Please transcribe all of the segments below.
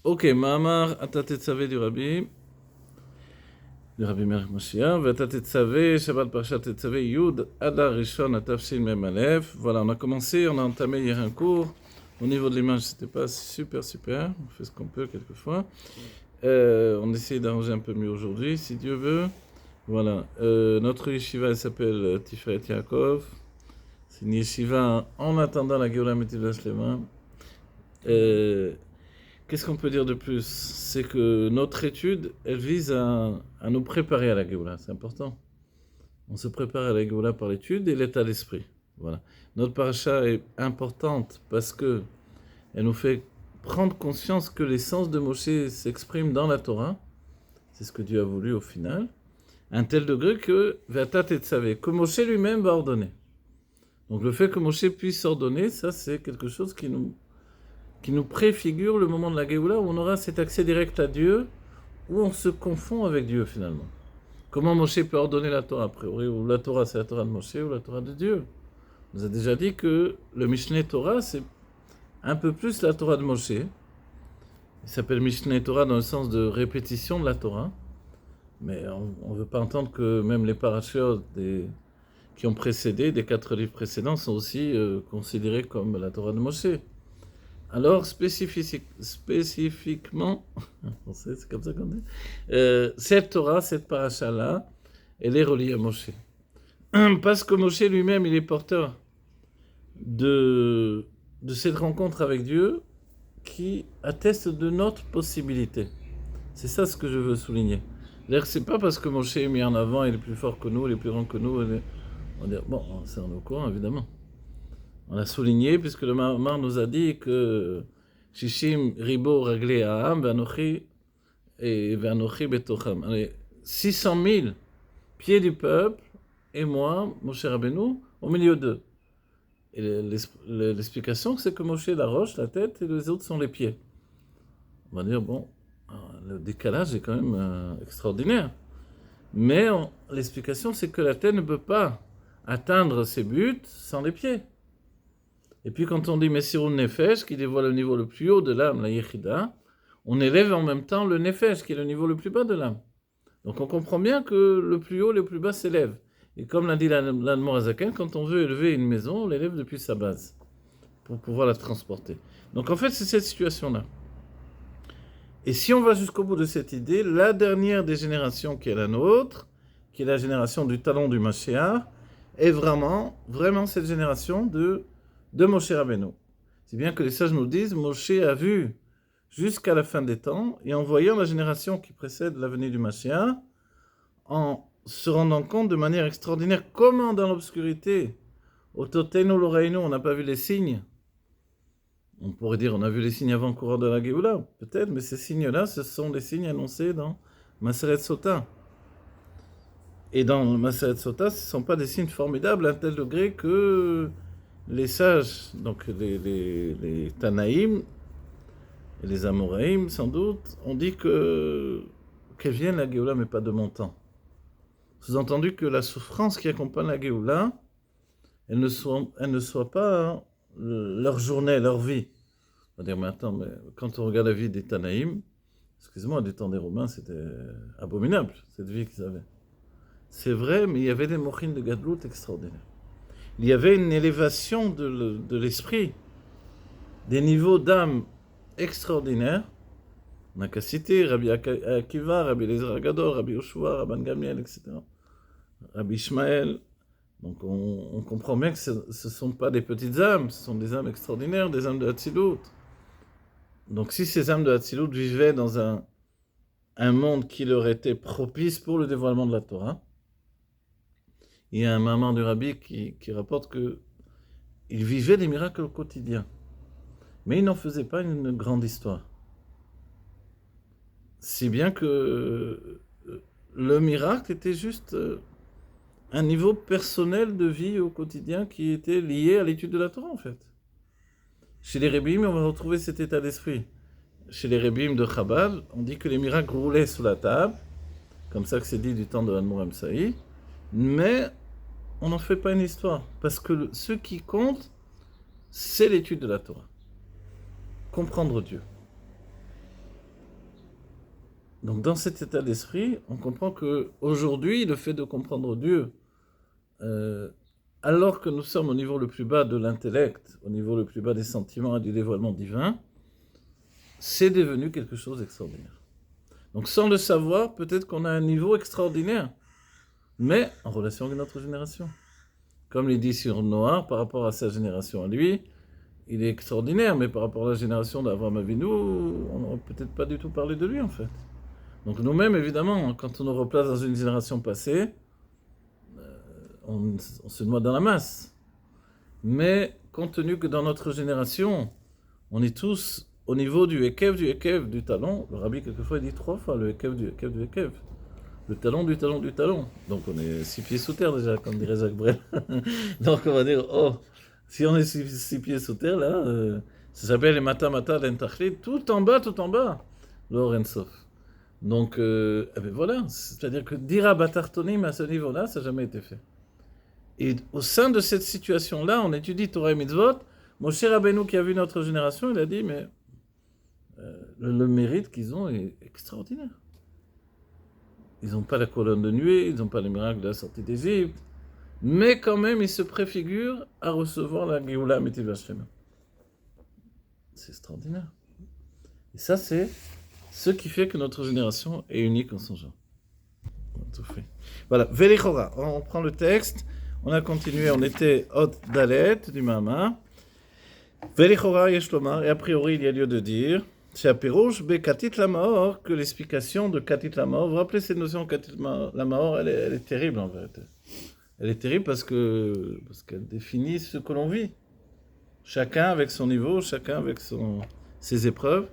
Ok, Mahamar Atatetzavé du Rabbi Meir Moshiach, Vatatetzavé, Shabbat Parashat Tetzavé, Yud, Adar Rishon, Atafshin Mem Aleph. Voilà, on a commencé, on a entamé hier un cours. Au niveau de l'image, c'était pas super. On fait ce qu'on peut quelquefois. On essaye d'arranger un peu mieux aujourd'hui, si Dieu veut. Voilà, notre yeshiva elle s'appelle Tiferet Yaakov. C'est une yeshiva en attendant la Géoula Métidas Lema. Qu'est-ce qu'on peut dire de plus? C'est que notre étude, elle vise à nous préparer à la Géoula, c'est important. On se prépare à la Géoula par l'étude et l'état d'esprit. Voilà. Notre paracha est importante parce que elle nous fait prendre conscience que l'essence de Moshe s'exprime dans la Torah. C'est ce que Dieu a voulu au final. À un tel degré que Vatat et Tzavé, que Moshe lui-même va ordonner. Donc le fait que Moshe puisse ordonner, ça c'est quelque chose qui nous préfigure le moment de la Géoula où on aura cet accès direct à Dieu, où on se confond avec Dieu finalement. Comment Moshe peut ordonner la Torah? A priori, ou la Torah c'est la Torah de Moshe ou la Torah de Dieu. On nous a déjà dit que le Mishneh Torah c'est un peu plus la Torah de Moshe. Il s'appelle Mishneh Torah dans le sens de répétition de la Torah. Mais on ne veut pas entendre que même les parachutes qui ont précédé, des 4 livres précédents, sont aussi considérés comme la Torah de Moshe. Alors, spécifiquement, c'est comme ça qu'on dit, cette Torah, cette paracha-là, elle est reliée à Moshe. Parce que Moshe lui-même, il est porteur de cette rencontre avec Dieu qui atteste de notre possibilité. C'est ça ce que je veux souligner. C'est-à-dire que c'est pas parce que Moshe est mis en avant, il est plus fort que nous, il est plus grand que nous. On dit, bon, c'est en au courant, évidemment. On a souligné, puisque le Mahamar nous a dit que Shishim Ribo Raglé Aham, Vanochi et Vanochi Betocham. 600 000 pieds du peuple, et moi, Moshe Rabbeinu, au milieu d'eux. Et l'explication, c'est que Moshe est la roche, la tête, et les autres sont les pieds. On va dire, bon, le décalage est quand même extraordinaire. Mais l'explication, c'est que la tête ne peut pas atteindre ses buts sans les pieds. Et puis quand on dit Messirun Nefesh, qui dévoile le niveau le plus haut de l'âme, la Yechida, on élève en même temps le Nefesh, qui est le niveau le plus bas de l'âme. Donc on comprend bien que le plus haut et le plus bas s'élèvent. Et comme l'a dit l'Admorazaken, quand on veut élever une maison, on l'élève depuis sa base, pour pouvoir la transporter. Donc en fait, c'est cette situation-là. Et si on va jusqu'au bout de cette idée, la dernière des générations qui est la nôtre, qui est la génération du talon du Mashiach, est vraiment cette génération de Moshe Rabbeinu. C'est bien que les sages nous disent, Moshe a vu jusqu'à la fin des temps, et en voyant la génération qui précède la venue du Mashiach, en se rendant compte de manière extraordinaire comment dans l'obscurité, au Toteno l'Oreinu, on n'a pas vu les signes. On pourrait dire, on a vu les signes avant-coureurs de la Géoula, peut-être, mais ces signes-là, ce sont des signes annoncés dans Maseret Sota. Et dans Maseret Sota, ce ne sont pas des signes formidables à un tel degré que les sages, donc les Tanaïm et les Amoraïm, sans doute, ont dit qu'elle vienne la Géoula, mais pas de mon temps. Sous-entendu que la souffrance qui accompagne la Géoula, elle ne soit pas leur journée, leur vie. On va dire, mais attends, mais quand on regarde la vie des Tanaïm, excusez-moi, des temps des Romains, c'était abominable, cette vie qu'ils avaient. C'est vrai, mais il y avait des mochines de Gadlout extraordinaires. Il y avait une élévation de l'esprit, des niveaux d'âme extraordinaires. On n'a qu'à citer Rabbi Akiva, Rabbi Eliezer Gadol, Rabbi Yoshua, Rabban Gamliel, etc. Rabbi Ishmael. Donc on comprend bien que ce ne sont pas des petites âmes, ce sont des âmes extraordinaires, des âmes de Hatzilut. Donc si ces âmes de Hatzilut vivaient dans un monde qui leur était propice pour le dévoilement de la Torah, il y a un maman du Rabbi qui rapporte qu'ils vivaient des miracles au quotidien. Mais ils n'en faisaient pas une grande histoire. Si bien que le miracle était juste un niveau personnel de vie au quotidien qui était lié à l'étude de la Torah en fait. Chez les Rébim, on va retrouver cet état d'esprit. Chez les Rébim de Chabad, on dit que les miracles roulaient sous la table, comme ça que c'est dit du temps de Admor Saï, mais on n'en fait pas une histoire, parce que ce qui compte, c'est l'étude de la Torah. Comprendre Dieu. Donc dans cet état d'esprit, on comprend qu'aujourd'hui, le fait de comprendre Dieu, euh, alors que nous sommes au niveau le plus bas de l'intellect, au niveau le plus bas des sentiments et du dévoilement divin, c'est devenu quelque chose d'extraordinaire. Donc sans le savoir, peut-être qu'on a un niveau extraordinaire, mais en relation avec notre génération. Comme il dit sur Noah, par rapport à sa génération à lui, il est extraordinaire, mais par rapport à la génération d'Avraham Avinu, on n'aurait peut-être pas du tout parlé de lui en fait. Donc nous-mêmes, évidemment, quand on nous replace dans une génération passée, on se noie dans la masse. Mais compte tenu que dans notre génération, on est tous au niveau du Ekev, du talon. Le rabbi, quelquefois, il dit 3 fois le Ekev, du Ekev. Le talon, du talon, du talon. Donc on est 6 pieds sous terre déjà, comme dirait Jacques Brel. Donc on va dire, oh, si on est 6 pieds sous terre, là, ça s'appelle les Mata Mata l'Entachlit, tout en bas, l'Orensof. Donc, voilà, c'est-à-dire que dire à Batartonim à ce niveau-là, ça n'a jamais été fait. Et au sein de cette situation-là, on étudie Torah et Mitzvot. Moshe Rabbeinu, qui a vu notre génération, il a dit, mais le mérite qu'ils ont est extraordinaire. Ils n'ont pas la colonne de nuée, ils n'ont pas les miracles de la sortie d'Égypte, mais quand même, ils se préfigurent à recevoir la Géoula Mitiv Hashem. C'est extraordinaire. Et ça, c'est ce qui fait que notre génération est unique en son genre. On a tout fait. Voilà, Velichora, on prend le texte, on a continué, on était Hot Dalet du Mama. Velichora Yeshlomar, et a priori, il y a lieu de dire, c'est à Pirouche, Katit Lamaor, que l'explication de Katit Lamaor, vous vous rappelez cette notion Katit Lamaor, elle est terrible en vérité. Elle est terrible parce qu'elle définit ce que l'on vit. Chacun avec son niveau, chacun avec ses épreuves.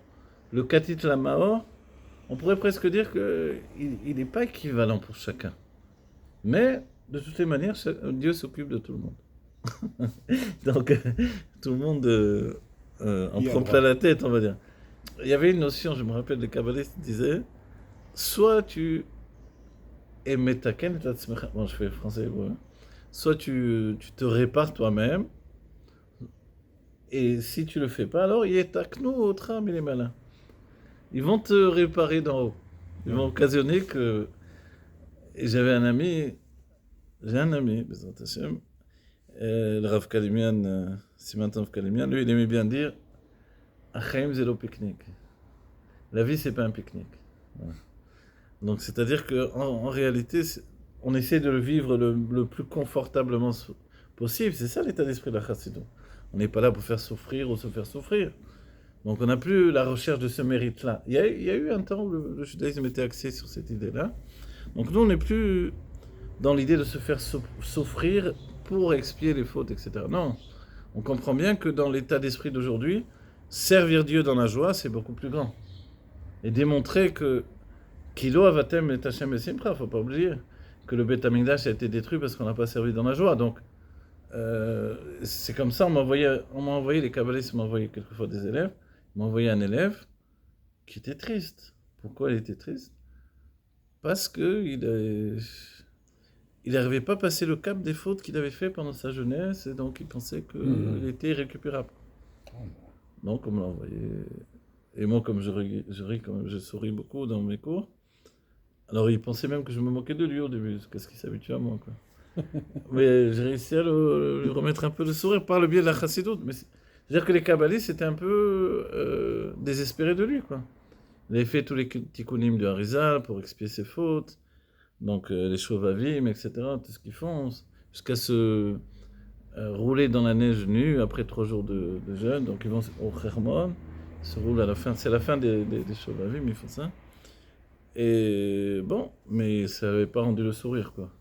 Le Katit Lamaor, on pourrait presque dire qu'il n'est pas équivalent pour chacun. Mais, de toutes les manières, Dieu s'occupe de tout le monde. Donc, tout le monde en prend plein la tête, on va dire. Il y avait une notion, je me rappelle, les kabbalistes disaient, soit tu es metaken, bon, je fais français, ouais. Soit tu te répares toi-même, et si tu le fais pas, alors il est taknou au tram, il est malin. Ils vont te réparer d'en haut. Ils vont occasionner que... Et j'ai un ami, Bezrat Hashem, le Rav Kalimian, Siman Tov Kalimian, lui il aimait bien dire, Achaim zélo pique-nique. La vie c'est pas un pique-nique. Voilà. Donc c'est-à-dire qu'en réalité, on essaie de le vivre le plus confortablement possible. C'est ça l'état d'esprit de la Chassidut. On n'est pas là pour faire souffrir ou se faire souffrir. Donc on n'a plus la recherche de ce mérite-là. Il y a eu un temps où le judaïsme était axé sur cette idée-là. Donc nous, on n'est plus dans l'idée de se faire souffrir pour expier les fautes, etc. Non, on comprend bien que dans l'état d'esprit d'aujourd'hui, servir Dieu dans la joie, c'est beaucoup plus grand. Et démontrer que Kilo avatem et Hashem et Simcha, faut pas oublier que le Beth Amikdash a été détruit parce qu'on n'a pas servi dans la joie. Donc c'est comme ça, on m'a envoyé, les kabbalistes m'ont envoyé quelquefois des élèves, ils m'ont envoyé un élève qui était triste. Pourquoi il était triste? Parce qu'il n'arrivait pas à passer le cap des fautes qu'il avait fait pendant sa jeunesse, et donc il pensait qu'il était irrécupérable. Donc on me l'a envoyé. Et moi, comme je ris quand même, je souris beaucoup dans mes cours. Alors il pensait même que je me moquais de lui au début, parce qu'il s'habitue à moi, quoi. Mais j'ai réussi à lui remettre un peu le sourire par le biais de la chassidoute. Mais c'est-à-dire que les kabbalistes étaient un peu désespérés de lui, quoi. Il avait fait tous les tikkunim du Harizal pour expier ses fautes, donc les shovavim, etc., tout ce qu'ils font, jusqu'à se rouler dans la neige nue après 3 jours de jeûne. Donc ils vont au Hermon, ils se roulent à la fin, c'est la fin des shovavim, ils font ça. Et bon, mais ça n'avait pas rendu le sourire, quoi.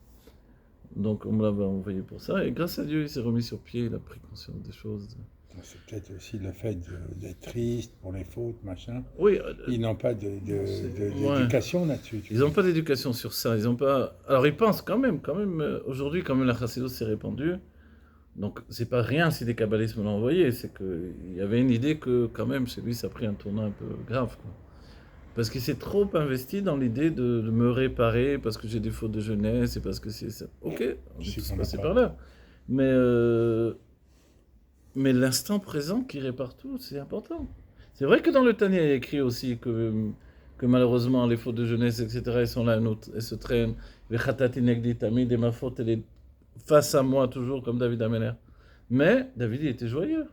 Donc on me l'avait envoyé pour ça, et grâce à Dieu, il s'est remis sur pied, il a pris conscience des choses. C'est peut-être aussi le fait d'être triste pour les fautes, machin. Oui. Ils n'ont pas d'éducation là-dessus. Ils n'ont pas d'éducation sur ça. Ils ont pas. Alors ils pensent quand même. Aujourd'hui, quand même, la chassidoute s'est répandue. Donc c'est pas rien si des kabbalistes me l'ont envoyé. C'est qu'il y avait une idée que quand même chez lui, ça a pris un tournant un peu grave, quoi. Parce qu'il s'est trop investi dans l'idée de me réparer parce que j'ai des fautes de jeunesse et parce que c'est ça. Ok, on est tous passés par là. Mais l'instant présent qui répare tout, c'est important. C'est vrai que dans le Tanya, il y a écrit aussi que que malheureusement les fautes de jeunesse, etc., elles sont là, elles se traînent. Vechatati negdi tamid, et ma faute, elle est face à moi toujours, comme David Ameller. Mais David, il était joyeux.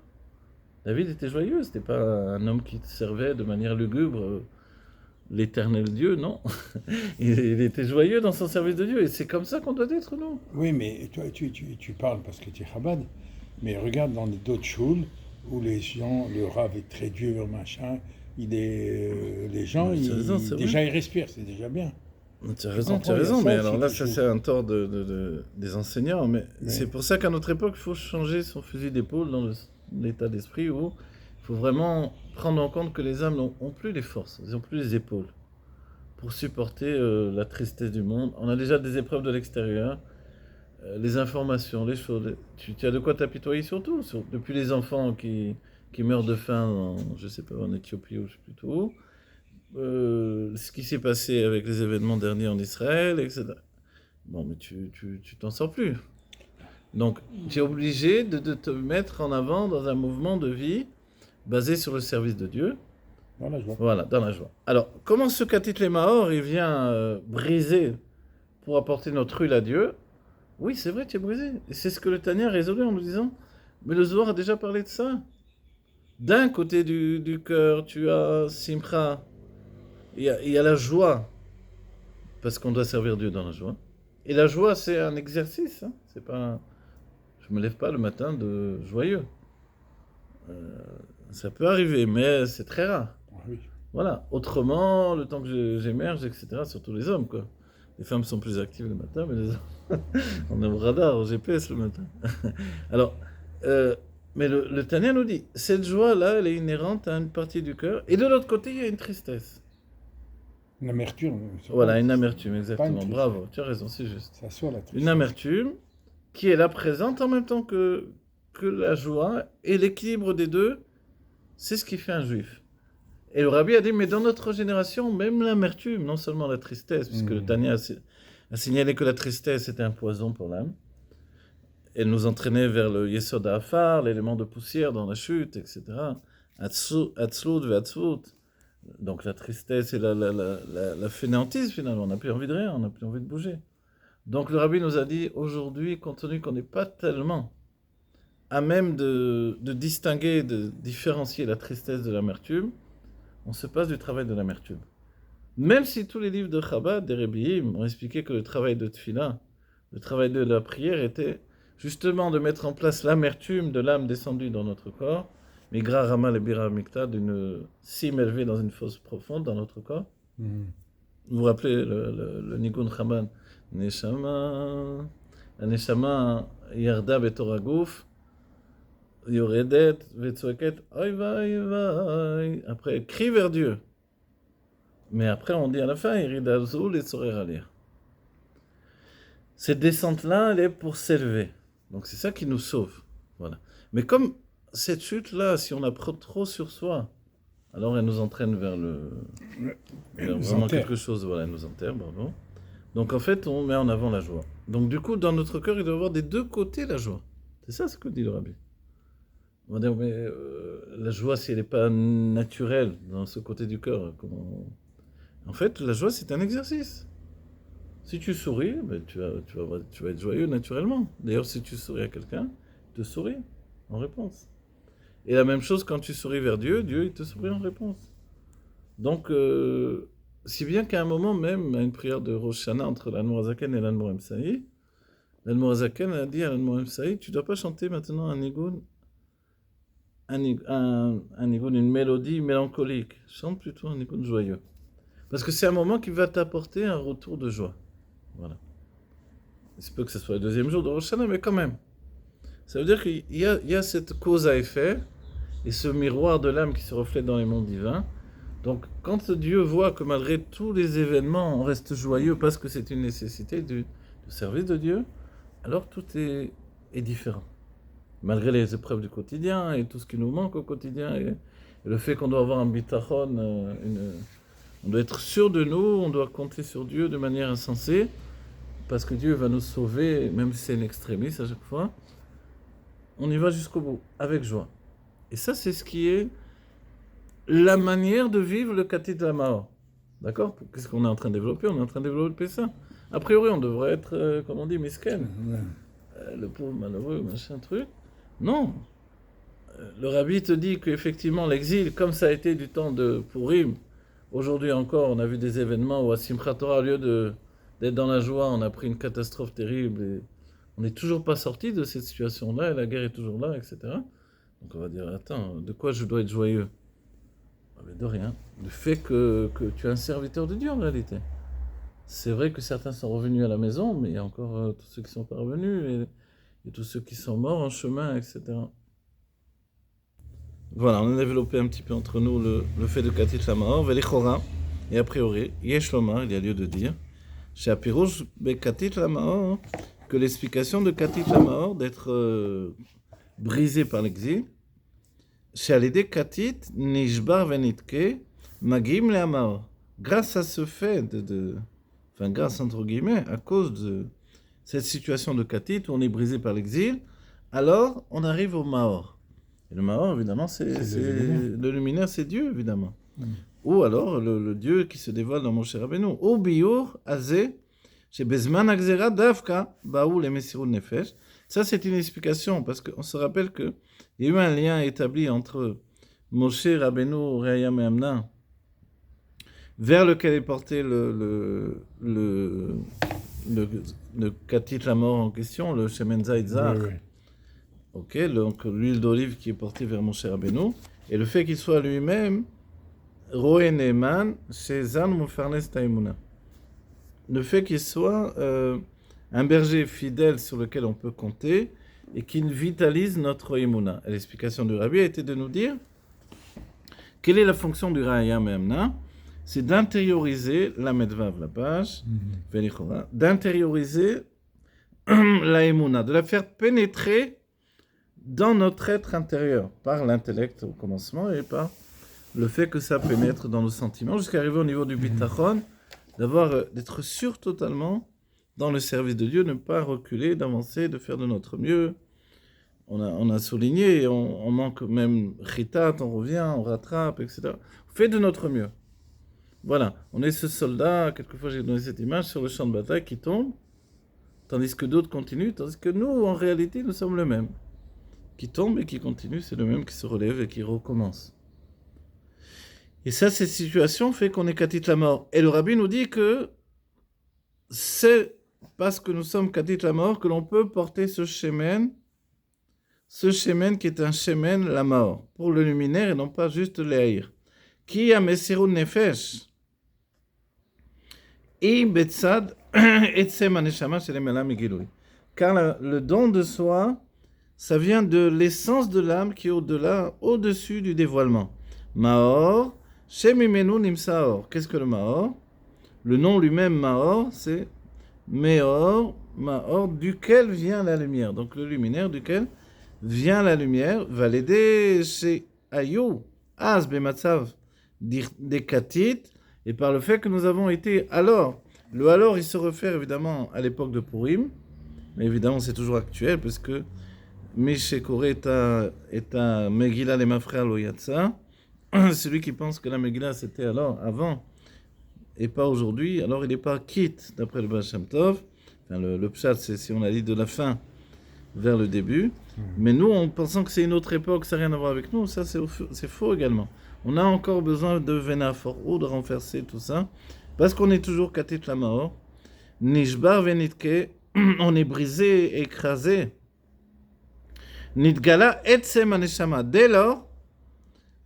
David était joyeux, c'était pas un homme qui servait de manière lugubre l'éternel Dieu, non. Il était joyeux dans son service de Dieu, et c'est comme ça qu'on doit être, nous. Oui, mais toi, tu parles parce que tu es Chabad, mais regarde dans d'autres shuls où les gens, le Rav est très dur, machin, les gens, Mais tu as raison, c'est déjà vrai. ils respirent, c'est déjà bien. Tu as Tu raison, comprends, il y a ça mais aussi alors là, qui ça joue. c'est un tort des enseignants, mais Oui. c'est pour ça qu'à notre époque, il faut changer son fusil d'épaule dans l'état d'esprit où il faut vraiment prendre en compte que les âmes n'ont plus les forces, ils n'ont plus les épaules pour supporter la tristesse du monde. On a déjà des épreuves de l'extérieur, les informations, les choses. Tu as de quoi t'apitoyer surtout, depuis les enfants qui meurent de faim, je sais pas, en Éthiopie ou je sais plus tout où. Ce qui s'est passé avec les événements derniers en Israël, etc. Bon, mais tu t'en sors plus. Donc, tu es obligé de te mettre en avant dans un mouvement de vie basé sur le service de Dieu. Voilà, je vois. Voilà, dans la joie. Alors, comment ce Katit les Mahor, il vient briser pour apporter notre huile à Dieu? Oui, c'est vrai, tu es brisé. Et c'est ce que le Tanya a résolu en nous disant, mais le Zohar a déjà parlé de ça. D'un côté du cœur, tu as Simcha, il y a la joie, parce qu'on doit servir Dieu dans la joie. Et la joie, c'est un exercice. Hein. C'est pas, je me lève pas le matin de joyeux. Ça peut arriver, mais c'est très rare. Ah oui. Voilà. Autrement, le temps que j'émerge, etc., surtout les hommes, quoi. Les femmes sont plus actives le matin, mais les hommes, on est au radar, au GPS le matin. Alors, mais le Tanya nous dit, cette joie-là, elle est inhérente à une partie du cœur, et de l'autre côté, il y a une tristesse. Une amertume. Voilà, une amertume, Pas une exactement. tristesse. Bravo, tu as raison, c'est juste. Ça soit la tristesse. Une amertume qui est là présente en même temps que la joie, et l'équilibre des deux, c'est ce qui fait un juif. Et le rabbi a dit, mais dans notre génération, même l'amertume, non seulement la tristesse, puisque le Tanya a signalé que la tristesse était un poison pour l'âme, elle nous entraînait vers le Yesod Afar, l'élément de poussière dans la chute, etc. Atzlut ve'atzvut. Donc la tristesse et la fainéantise, finalement, on n'a plus envie de rien, on n'a plus envie de bouger. Donc le rabbi nous a dit, aujourd'hui, compte tenu qu'on n'est pas tellement à même de distinguer, de différencier la tristesse de l'amertume, on se passe du travail de l'amertume. Même si tous les livres de Chabad, des Rebbeim, ont expliqué que le travail de Tfila, le travail de la prière était justement de mettre en place l'amertume de l'âme descendue dans notre corps, Migra Rama le Bira Mikta, d'une cime élevée dans une fosse profonde dans notre corps. Vous vous rappelez le Nigun Chaman, Neshama, la Neshama Yarda Betoraguf, Yoredet, Vetsueket, Oy vai vai. Après, crie vers Dieu. Mais après, on dit à la fin, Irid Azul et Sorer Alir. Cette descente-là, elle est pour s'élever. Donc c'est ça qui nous sauve. Voilà. Mais comme cette chute-là, si on la prend trop sur soi, alors elle nous entraîne vers vraiment quelque chose. Voilà, elle nous enterre, bravo. Donc en fait, on met en avant la joie. Donc du coup, dans notre cœur, il doit y avoir des deux côtés la joie. C'est ça ce que dit le rabbi. On va dire, mais la joie, si elle n'est pas naturelle dans ce côté du cœur, en fait, la joie, c'est un exercice. Si tu souris, ben, tu vas être joyeux naturellement. D'ailleurs, si tu souris à quelqu'un, il te sourit en réponse. Et la même chose quand tu souris vers Dieu, Dieu, il te sourit en réponse. Donc, si bien qu'à un moment même, à une prière de Rosh Hashanah entre l'Admorazaken et l'Admor Saï, l'Admorazaken a dit à l'Admor Saï, tu ne dois pas chanter maintenant un nigun, une mélodie mélancolique. Chante plutôt un nigun joyeux. Parce que c'est un moment qui va t'apporter un retour de joie. Voilà. Il se peut que ce soit le deuxième jour de Rosh Hashanah, mais quand même. Ça veut dire qu'il y a cette cause à effet, et ce miroir de l'âme qui se reflète dans les mondes divins. Donc, quand Dieu voit que malgré tous les événements, on reste joyeux parce que c'est une nécessité du service de Dieu, alors tout est différent. Malgré les épreuves du quotidien et tout ce qui nous manque au quotidien, et le fait qu'on doit avoir un bitachon, on doit être sûr de nous, on doit compter sur Dieu de manière insensée, parce que Dieu va nous sauver, même si c'est une extrémiste à chaque fois. On y va jusqu'au bout, avec joie. Et ça, c'est ce qui est la manière de vivre le Katit Lamahor. D'accord? Qu'est-ce qu'on est en train de développer? On est en train de développer ça. A priori, on devrait être, comme on dit, misken. Le pauvre malheureux, machin truc. Non. Le rabbi te dit qu'effectivement, l'exil, comme ça a été du temps de Purim, aujourd'hui encore, on a vu des événements où à Simchat Torah, au lieu d'être dans la joie, on a pris une catastrophe terrible et on n'est toujours pas sorti de cette situation-là et la guerre est toujours là, etc. Donc on va dire, attends, de quoi je dois être joyeux? Ah, mais de rien. Du fait que tu es un serviteur de Dieu en réalité. C'est vrai que certains sont revenus à la maison, mais il y a encore tous ceux qui sont pas revenus et tous ceux qui sont morts en chemin, etc. Voilà, on a développé un petit peu entre nous le fait de Katit Lamaor, Velichora, et a priori, Yesh Lomar, il y a lieu de dire, chez Apirouj, Katit Lamaor, que l'explication de Katit Lamaor, d'être brisé par l'exil, chez Alidé Katit, Nishbar Venitke, Magim Leamaor. Grâce à ce fait enfin grâce entre guillemets, à cause de cette situation de Katit où on est brisé par l'exil, alors on arrive au Maor. Et le Maor, évidemment, c'est le luminaire, c'est Dieu, évidemment. Ou alors le Dieu qui se dévoile dans Moshe Rabbeinu. Ou Biur, Azé, chez Bezman Agzera, Davka, Baou, les Messirou Nefesh. Ça, c'est une explication, parce qu'on se rappelle qu'il y a eu un lien établi entre Moshe Rabbeinu, Reayam et Amna, vers lequel est porté le Katit Lamor en question, le Shemen Zaytzar. Oui. Ok, donc l'huile d'olive qui est portée vers Moshe Rabbeinu, et le fait qu'il soit lui-même Roé Neeman chez Zan Mufarnes Taimuna. Le fait qu'il soit un berger fidèle sur lequel on peut compter et qui vitalise notre Imuna. Et l'explication du Rabbi a été de nous dire quelle est la fonction du Ra'ayam et Amna. C'est d'intérioriser la Medvav, la page, d'intérioriser la Imuna, de la faire pénétrer dans notre être intérieur, par l'intellect au commencement et par le fait que ça pénètre dans nos sentiments, jusqu'à arriver au niveau du bitachon, d'être sûr totalement dans le service de Dieu, ne pas reculer, d'avancer, de faire de notre mieux. On a souligné, on manque même chitat, on revient, on rattrape, etc. On fait de notre mieux. Voilà, on est ce soldat, quelquefois j'ai donné cette image, sur le champ de bataille qui tombe, tandis que d'autres continuent, tandis que nous, en réalité, nous sommes le même. Qui tombe et qui continue, c'est le même qui se relève et qui recommence. Et ça, cette situation fait qu'on est Katit la mort. Et le Rabbi nous dit que c'est parce que nous sommes Katit la mort que l'on peut porter ce shemen qui est un shemen la mort, pour le luminaire et non pas juste l'air. Qui a Messirun Nefesh et Betsad Etsem Aneshama Shelemela Megilui. Car le don de soi, ça vient de l'essence de l'âme qui est au-delà, au-dessus du dévoilement. Maor, Shemimenu Nimsaor. Qu'est-ce que le Maor? Le nom lui-même, Maor, c'est Meor, Maor, duquel vient la lumière. Donc le luminaire duquel vient la lumière, va l'aider chez Ayou, Az Bematsav, des Katit, et par le fait que nous avons été alors. Le alors, il se réfère évidemment à l'époque de Purim, mais évidemment c'est toujours actuel, parce que Mishekore est à Megillah les Mafrères Loyatsa. Celui qui pense que la Megillah c'était alors, avant, et pas aujourd'hui, alors il n'est pas quitte, d'après le Baal Shem Tov. Enfin, le pshat, c'est si on a dit de la fin vers le début. Mais nous, en pensant que c'est une autre époque, ça n'a rien à voir avec nous, ça c'est faux également. On a encore besoin de Venafor, ou de renverser tout ça, parce qu'on est toujours Katit la Maor. Nishbar Venitke, on est brisé, écrasé. Nidgala etsem aneshama. Dès lors,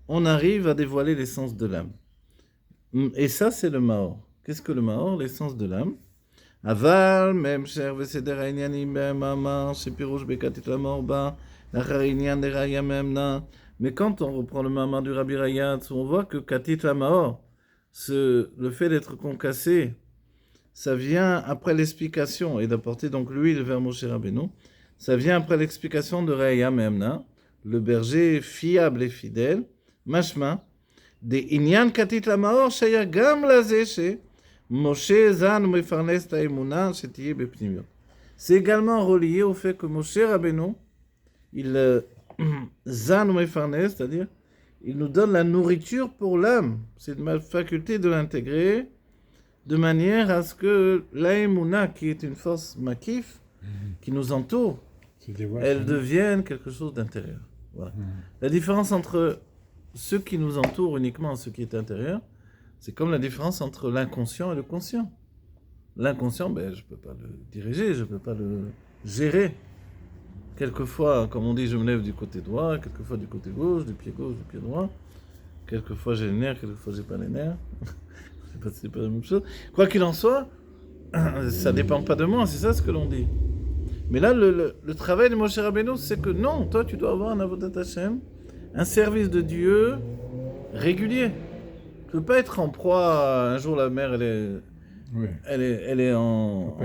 on arrive à dévoiler l'essence de l'âme. Et ça, c'est le Maor. Qu'est-ce que le Maor? L'essence de l'âme. Aval, même cher veseder ainyanim be'amamar, shepirouch bekatit la morba, lachar inyan de raya memna. Mais quand on reprend le mamar du Rabbi Rayatz, on voit que katit la Maor, le fait d'être concassé, ça vient après l'explication et d'apporter donc l'huile vers Moshe Rabbeinu. Ça vient après l'explication de Raya Memna, le berger fiable et fidèle, mashma, de Inyan Katit la Maor, shaya gam lazeshe, Moshe Zan Mefarnes Taimuna, shetiye bepnimiot. C'est également relié au fait que Moshe Rabbeinu, il Zan Mefarnes, c'est-à-dire, il nous donne la nourriture pour l'âme. C'est ma faculté de l'intégrer de manière à ce que l'aïmouna, qui est une force makif, qui nous entoure, elle devienne quelque chose d'intérieur. Voilà. La différence entre ce qui nous entoure uniquement, ce qui est intérieur, c'est comme la différence entre l'inconscient et le conscient. L'inconscient, je ne peux pas le diriger, je ne peux pas le gérer. Quelquefois, comme on dit, je me lève du côté droit, quelquefois du côté gauche, du pied droit. Quelquefois j'ai les nerfs, quelquefois j'ai pas les nerfs. Je sais pas si c'est pas la même chose. Quoi qu'il en soit, ça dépend pas de moi, c'est ça ce que l'on dit. Mais là, le travail de Moshe Rabbeinu, c'est que non, toi tu dois avoir un avodat Hashem, un service de Dieu régulier. Tu peux pas être en proie. Un jour la mer elle est en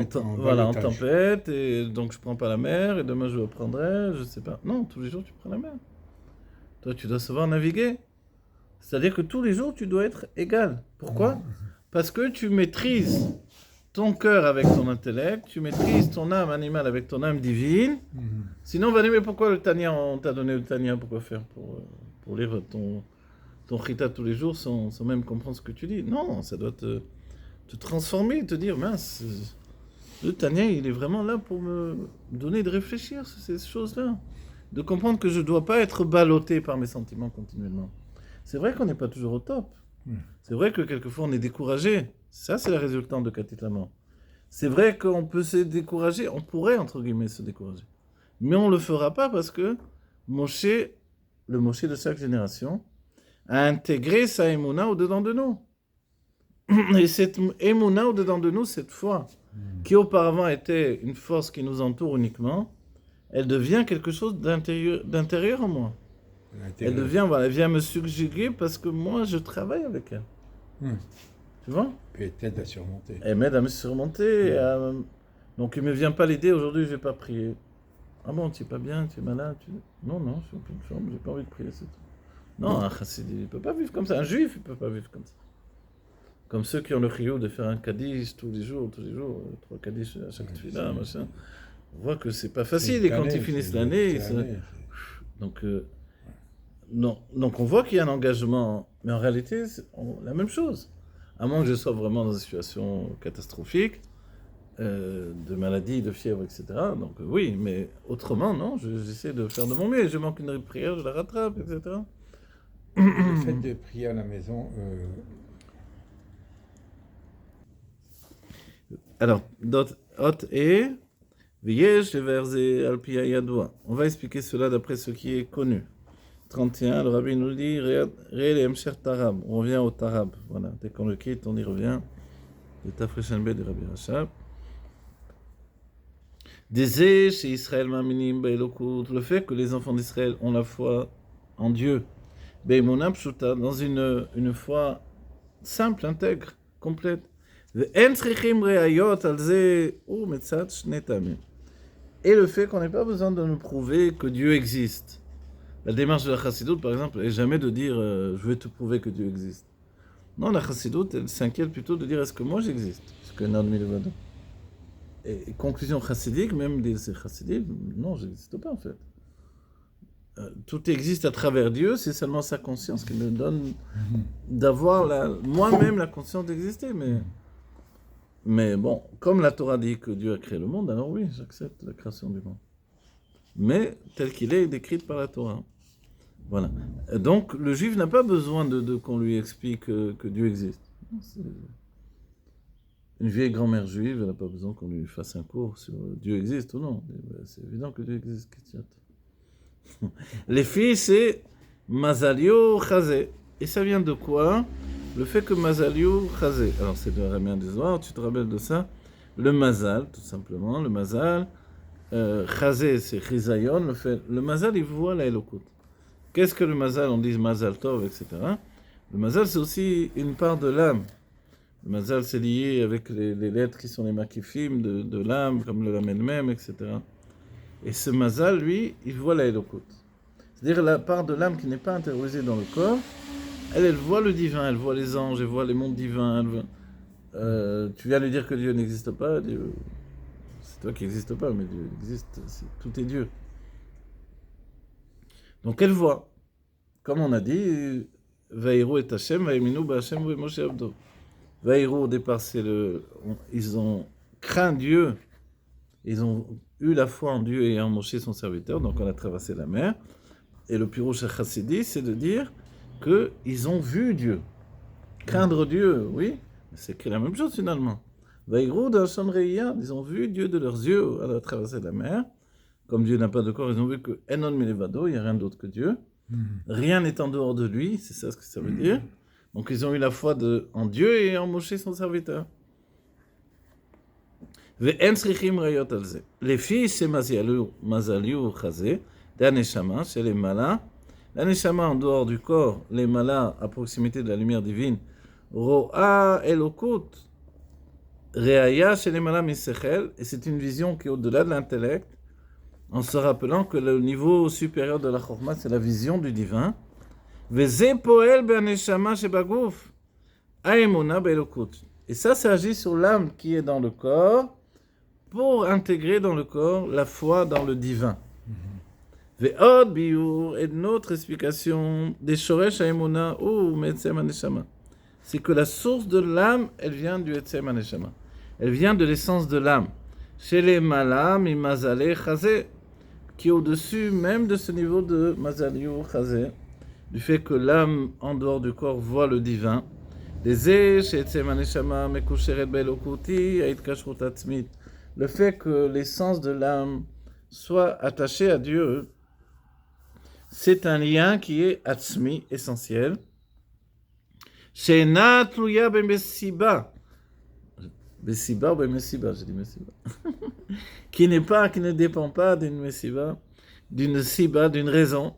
tempête et donc je prends pas la mer et demain je la prendrai, je sais pas. Non, tous les jours tu prends la mer. Toi tu dois savoir naviguer. C'est-à-dire que tous les jours tu dois être égal. Pourquoi ? Parce que tu maîtrises ton cœur avec ton intellect, tu maîtrises ton âme animale avec ton âme divine. Sinon on va dire mais pourquoi le Tanya, on t'a donné le Tanya, pourquoi faire pour lire ton chita tous les jours sans même comprendre ce que tu dis. Non, ça doit te transformer, te dire, mince, le Tanya, il est vraiment là pour me donner de réfléchir sur ces choses-là. De comprendre que je ne dois pas être ballotté par mes sentiments continuellement. C'est vrai qu'on n'est pas toujours au top. C'est vrai que quelquefois on est découragé. Ça, c'est la résultante de Katit Lama. C'est vrai qu'on peut se décourager, on pourrait, entre guillemets, se décourager. Mais on ne le fera pas parce que Moshe, le Moshe de chaque génération, a intégré sa émouna au-dedans de nous. Et cette émouna au-dedans de nous, cette foi, qui auparavant était une force qui nous entoure uniquement, elle devient quelque chose d'intérieur en moi. Elle vient me subjuguer parce que moi, je travaille avec elle. Tu vois ? Et elle t'aide à surmonter. Elle m'aide à me surmonter. Donc, il ne me vient pas l'idée, aujourd'hui, je ne vais pas prier. Ah bon, tu n'es pas bien, tu es malade Non, je suis en pleine forme, je n'ai pas envie de prier, c'est tout. Non, un chassid, il ne peut pas vivre comme ça. Un juif, il ne peut pas vivre comme ça. Comme ceux qui ont le chiyuv de faire un kaddish tous les jours, 3 kaddish à chaque tefila, machin. On voit que c'est pas facile, et quand ils finissent l'année, donc on voit qu'il y a un engagement, mais en réalité, c'est la même chose. À moins que je sois vraiment dans une situation catastrophique, de maladie, de fièvre, etc. Donc oui, mais autrement, non, j'essaie de faire de mon mieux. Je manque une prière, je la rattrape, etc. Le fait de prier à la maison... Alors, hot et Viesh verset Alpia Yadoua. On va expliquer cela d'après ce qui est connu. 31, le rabbi nous dit Réel Cher Tarab. On revient au Tarab. Voilà, dès qu'on le quitte, on y revient. Le Tafreshanbe de Rabbi Rachab. Désé chez Israël Maminim Be'elokut. Le fait que les enfants d'Israël ont la foi en Dieu. Be'emunah pshuta, dans une foi simple, intègre, complète. Et le fait qu'on n'ait pas besoin de nous prouver que Dieu existe. La démarche de la chassidoute, par exemple, n'est jamais de dire je vais te prouver que Dieu existe. Non, la chassidoute, elle s'inquiète plutôt de dire est-ce que moi j'existe. Et conclusion chassidique, même des chassidiques, non, je n'existe pas en fait. Tout existe à travers Dieu, c'est seulement sa conscience qui nous donne d'avoir moi-même la conscience d'exister. Mais bon, comme la Torah dit que Dieu a créé le monde, alors oui, j'accepte la création du monde. Mais tel qu'il est décrit par la Torah. Voilà. Donc, le juif n'a pas besoin de qu'on lui explique que Dieu existe. Une vieille grand-mère juive, elle n'a pas besoin qu'on lui fasse un cours sur Dieu existe ou non. C'est évident que Dieu existe. Les filles, c'est Mazalio Chazé. Et ça vient de quoi ? Le fait que Mazalio Chazé. Alors, c'est de Ramien des Zohar, tu te rappelles de ça ? Le Mazal, tout simplement. Le Mazal. Chazé, c'est Chizayon. Le Mazal, il voit la Elokut. Qu'est-ce que le Mazal ? On dit Mazal Tov, etc. Le Mazal, c'est aussi une part de l'âme. Le Mazal, c'est lié avec les lettres qui sont les makifim de l'âme, comme le Lamed Mem, etc. Et ce Mazal, lui, il voit la Elokut. C'est-à-dire la part de l'âme qui n'est pas intériorisée dans le corps, elle voit le divin, elle voit les anges, elle voit les mondes divins. Tu viens lui dire que Dieu n'existe pas, Dieu, c'est toi qui n'existe pas, mais Dieu existe, tout est Dieu. Donc elle voit. comme on a dit, Vaïrou et Hachem, Vaïminou, B'Hachem, Moshe Abdo. Vaïrou, au départ, ils ont craint Dieu, ils ont eu la foi en Dieu et en Moshe, son serviteur, donc on a traversé la mer. Et le Pirouche Chassidi, c'est de dire qu'ils ont vu Dieu. Craindre Dieu, oui, c'est écrit la même chose finalement. Vaïrou dans Reïa, ils ont vu Dieu de leurs yeux à la traversée de la mer. Comme Dieu n'a pas de corps, ils ont vu que Enon Milevado, il n'y a rien d'autre que Dieu. Rien n'est en dehors de lui, c'est ça ce que ça veut dire. Donc ils ont eu la foi en Dieu et en Moshe, son serviteur. Ve'en tzrichim rayot al ze. Les filles, c'est mazaliou chazé, d'aneshama, c'est les malas. L'aneshama en dehors du corps, les malas à proximité de la lumière divine. Ro'a elokut, re'aya chez les malas misechel, et c'est une vision qui est au-delà de l'intellect, en se rappelant que le niveau supérieur de la chorma, c'est la vision du divin. Ve'ze poel be'aneshama shebagouf, aemuna be'elokut. Et ça agit sur l'âme qui est dans le corps, pour intégrer dans le corps la foi dans le divin. Ve'od biur, et une autre explication des shoresh ha'emuna ou me'etzem ha'neshama. C'est que la source de l'âme, elle vient du etzem ha'neshama. Elle vient de l'essence de l'âme. Chez les malas, mi mazale chazé, qui est au-dessus même de ce niveau de mazali ou chazé, du fait que l'âme en dehors du corps voit le divin. Le fait que l'essence de l'âme soit attachée à Dieu, c'est un lien qui est atzmi, essentiel. She'ena tluya b'mesiba. Besiba ou b'mesiba, j'ai dit mesiba. qui ne dépend pas d'une mesiba, d'une siba, d'une raison.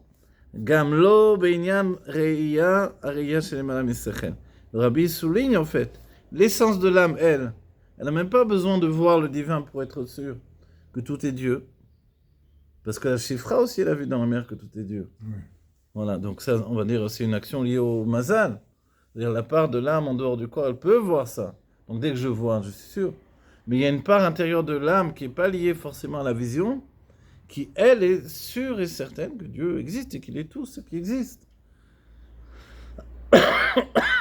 Gamlo b'inyan re'ia areya she'lemala misechel. Le Rabbi souligne en fait, l'essence de l'âme, elle n'a même pas besoin de voir le divin pour être sûre que tout est Dieu. Parce que la Shifra aussi, elle a vu dans la mer que tout est Dieu. Oui. Voilà, donc ça, on va dire, c'est une action liée au mazal. C'est-à-dire la part de l'âme en dehors du corps, elle peut voir ça. Donc dès que je vois, je suis sûr. Mais il y a une part intérieure de l'âme qui n'est pas liée forcément à la vision, qui, elle, est sûre et certaine que Dieu existe et qu'il est tout ce qui existe.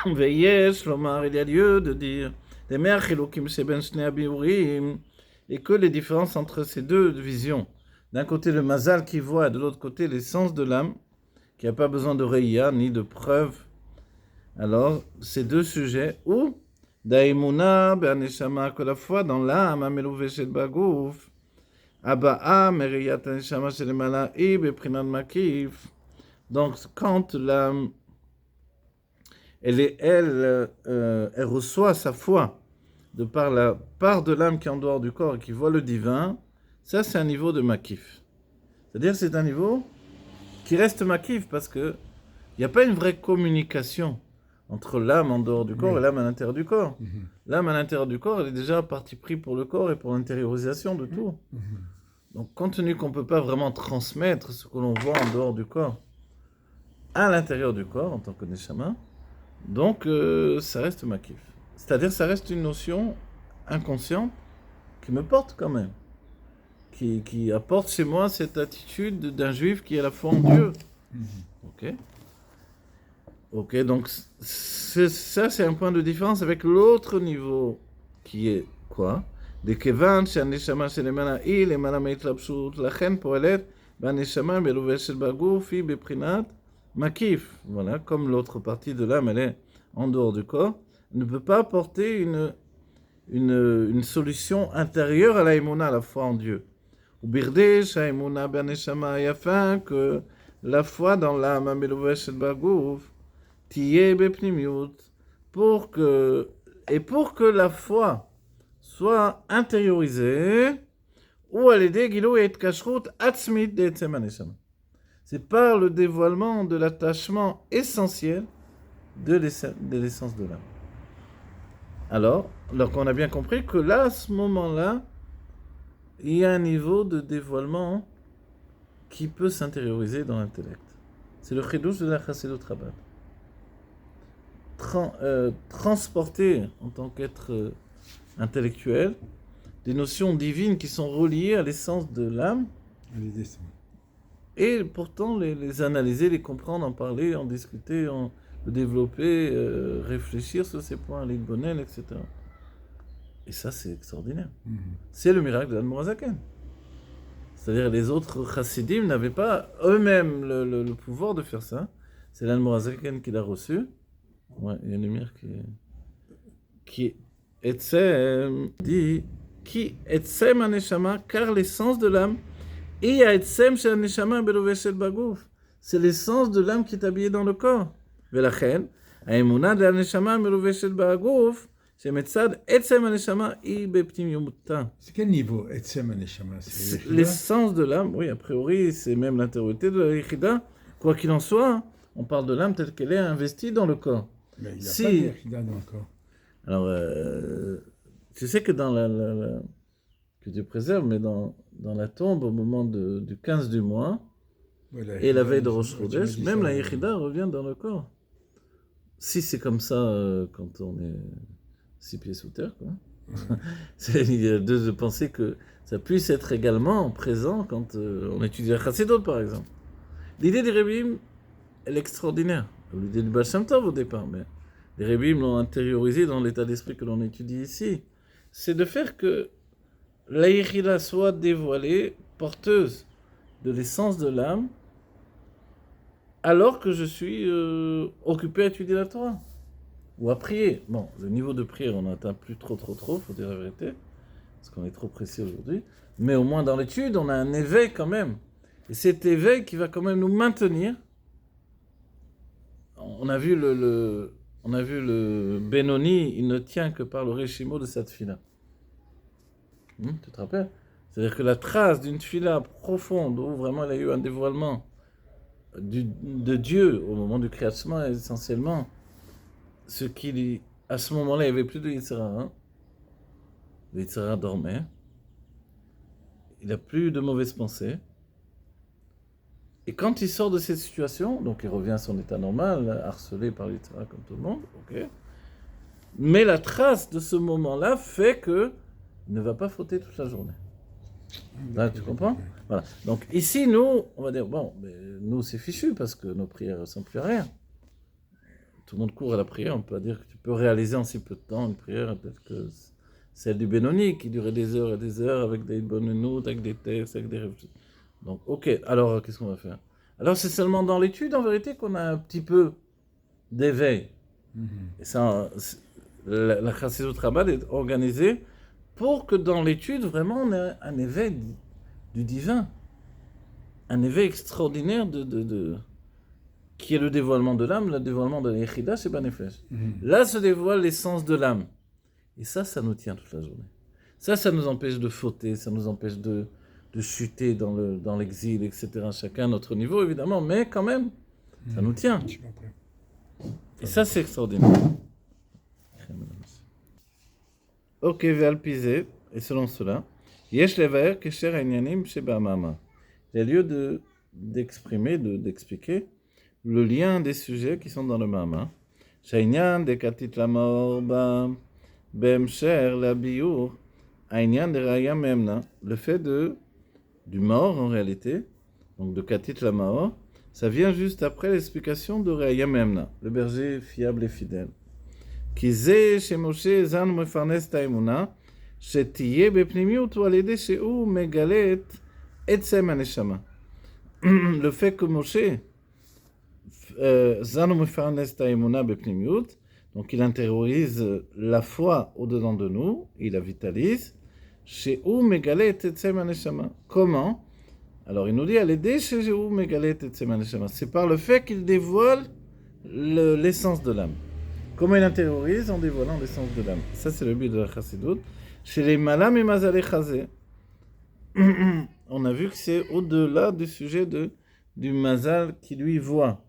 Veyesh, Lomar, il y a lieu de dire des mères chilokim sheben shnei habiurim, et que les différences entre ces deux visions, d'un côté le mazal qui voit, et de l'autre côté l'essence de l'âme, qui n'a pas besoin de reïa ni de preuve. Alors, ces deux sujets, ou daimuna be'aneshama, que la foi dans l'âme, amelouveshet bagouf, aba'a meriyat aneshama shel mala'i beprinat makif. Donc, quand l'âme elle reçoit sa foi de par la part de l'âme qui est en dehors du corps et qui voit le divin, ça c'est un niveau de makif. C'est-à-dire c'est un niveau qui reste makif parce qu'il n'y a pas une vraie communication entre l'âme en dehors du corps et l'âme à l'intérieur du corps. L'âme à l'intérieur du corps, elle est déjà partie pris pour le corps et pour l'intériorisation de tout. Donc compte tenu qu'on ne peut pas vraiment transmettre ce que l'on voit en dehors du corps à l'intérieur du corps en tant que neshama, donc, ça reste makif. C'est-à-dire, ça reste une notion inconsciente qui me porte quand même. Qui apporte chez moi cette attitude d'un juif qui a la foi en Dieu. Ok, donc ça, c'est un point de différence avec l'autre niveau qui est quoi? De kevan, she'aneshama she'lemana i, lemana meitlapshut, lachen poelet, ba'aneshama be'loveshet baguf, i beprinat, makif, voilà, comme l'autre partie de l'âme, elle est en dehors du corps, ne peut pas apporter une solution intérieure à la émouna, à la foi en Dieu. Ou birdesh, à émouna b'aneshama, et afin que la foi dans l'âme, amelouveshet bagouf, tiye bepnimiut, pour que la foi soit intériorisée, ou à l'aider gilo et kashrut atzmit de etzem haneshama. C'est par le dévoilement de l'attachement essentiel de l'essence de l'âme. Alors qu'on a bien compris que là, à ce moment-là, il y a un niveau de dévoilement qui peut s'intérioriser dans l'intellect. C'est le chidouche de la Chassidut Chabad. Transporter en tant qu'être intellectuel des notions divines qui sont reliées à l'essence de l'âme. Elle les descend. et pourtant les analyser, les comprendre, en parler, en discuter, en le développer, réfléchir sur ces points, l'idbonel, etc. Et ça, c'est extraordinaire. C'est le miracle de l'Admorazaken. C'est-à-dire les autres chassidim n'avaient pas eux-mêmes le pouvoir de faire ça. C'est l'Admorazaken qui l'a reçu. Ouais, il y a une lumière qui Etsem dit qui Etsem aneshama, car l'essence de l'âme et Etsem shel aneshama belovesh shel bagouf. C'est l'essence de l'âme qui est habillée dans le corps. Velachen, האמונה דהנשמה מלובשת בגוף, שמצד עצם הנשמה היא בפנימיותה. C'est quel niveau Etsem Aneshama? C'est l'essence de l'âme, oui, a priori, c'est même l'intériorité de la Yechida. Quoi qu'il en soit, on parle de l'âme telle qu'elle est investie dans le corps. Mais il n'y a Si. pas de Yechida dans le corps. Alors, tu sais que dans que Dieu préserve, mais dans la tombe, au moment du 15 du mois, Ouais, et la veille de Rosh tu m'as Chodesh, dit même ça, la Yechida revient dans le corps. Si c'est comme ça quand on est 6 pieds sous terre, quoi. Il y a de penser que ça puisse être également présent quand on étudie la Chassidut, par exemple. L'idée des Rebbeim, elle est extraordinaire. L'idée du Baal Shem Tov au départ, mais les Rebbeim l'ont intériorisé dans l'état d'esprit que l'on étudie ici. C'est de faire que la Yechida soit dévoilée, porteuse de l'essence de l'âme, alors que je suis occupé à étudier la Torah ou à prier. Bon, le niveau de prière, on n'atteint plus trop, faut dire la vérité, parce qu'on est trop précis aujourd'hui. Mais au moins dans l'étude, on a un éveil quand même. Et cet éveil qui va quand même nous maintenir. On a vu le Benoni, il ne tient que par le Réchimo de sa tfila. Tu te rappelles? C'est-à-dire que la trace d'une tfila profonde, où vraiment il a eu un dévoilement de Dieu au moment du création, essentiellement, ce qui, à ce moment-là, il n'y avait plus de Yitzhara. Le Yitzhara dormait. Il n'a plus de mauvaises pensées. Et quand il sort de cette situation, donc il revient à son état normal, harcelé par le Yitzhara comme tout le monde, ok. Mais la trace de ce moment-là fait qu'il ne va pas fauter toute la journée. Là, tu comprends? Voilà. Donc ici, nous, on va dire, bon, mais nous c'est fichu parce que nos prières ne ressemblent plus à rien. Tout le monde court à la prière, on peut dire que tu peux réaliser en si peu de temps une prière telle que celle du Benoni qui durait des heures et des heures avec des bonnes notes, avec des textes, avec des réflexions. Donc, ok, alors qu'est-ce qu'on va faire? Alors c'est seulement dans l'étude en vérité qu'on a un petit peu d'éveil. Et ça, la Chassidut Chabad est organisée pour que dans l'étude, vraiment, on ait un éveil du divin. Un éveil extraordinaire qui est le dévoilement de l'âme, le dévoilement de la Yechida chez Banefesh. Là se dévoile l'essence de l'âme. Et ça nous tient toute la journée. Ça nous empêche de fauter, ça nous empêche de chuter dans l'exil, etc. Chacun à notre niveau, évidemment, mais quand même, ça nous tient. Et ça, c'est extraordinaire. Ok, Valpizé, et selon cela, Yesh levaer kesher ha'inyanim sheba'amama. Il y a lieu d'exprimer, d'expliquer le lien des sujets qui sont dans le Mama. Sha'inyan de katit lamor be'emsher la biur, ha'inyan de raya memna. Le fait du mort, en réalité, donc de katit lamor, ça vient juste après l'explication de Raya Memna, le berger fiable et fidèle. כי זה שמשה זן מפרנס את האמונה, שתהיה בפנימיות הוא על ידי שהוא מגלה את עצם הנשמה. Le fait que Moshe זן מפרנס את האמונה בפנימיות, donc il intériorise la foi au-dedans de nous, il la vitalise, שהוא מגלה את עצם הנשמה. Comment? Alors il nous dit, à l'aider שהוא מגלה את עצם הנשמה. C'est par le fait qu'il dévoile l'essence de l'âme. Comment il intériorise en dévoilant l'essence de l'âme. Ça, c'est le but de la Chassidut. Chez les malam et mazalé chazé, on a vu que c'est au-delà du sujet du mazal qui lui voit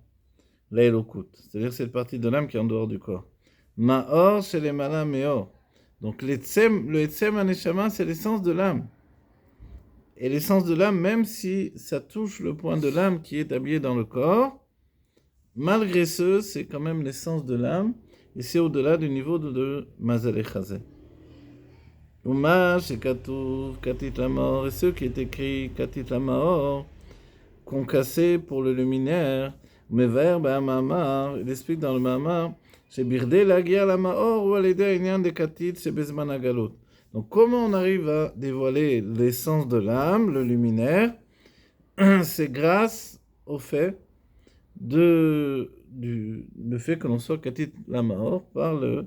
la elokut. C'est-à-dire cette partie de l'âme qui est en dehors du corps. Ma'or chez les malam et or. Donc le etzem aneshama, c'est l'essence de l'âme. Et l'essence de l'âme, même si ça touche le point de l'âme qui est habillé dans le corps, malgré ce, c'est quand même l'essence de l'âme. Et c'est au-delà du niveau de Mazalé Chazé. Uma, chez Katouf, Katit Lamor, et ce qui est écrit Katit Lamor, concassé pour le luminaire. Mais vers Mamar, il explique dans le Mamar, c'est Birdé Lagia la Maor ou Aleda Inyan de Katit, c'est Bezman Agalot. Donc, comment on arrive à dévoiler l'essence de l'âme, le luminaire? C'est grâce au fait le fait que l'on soit Katit la Maor par le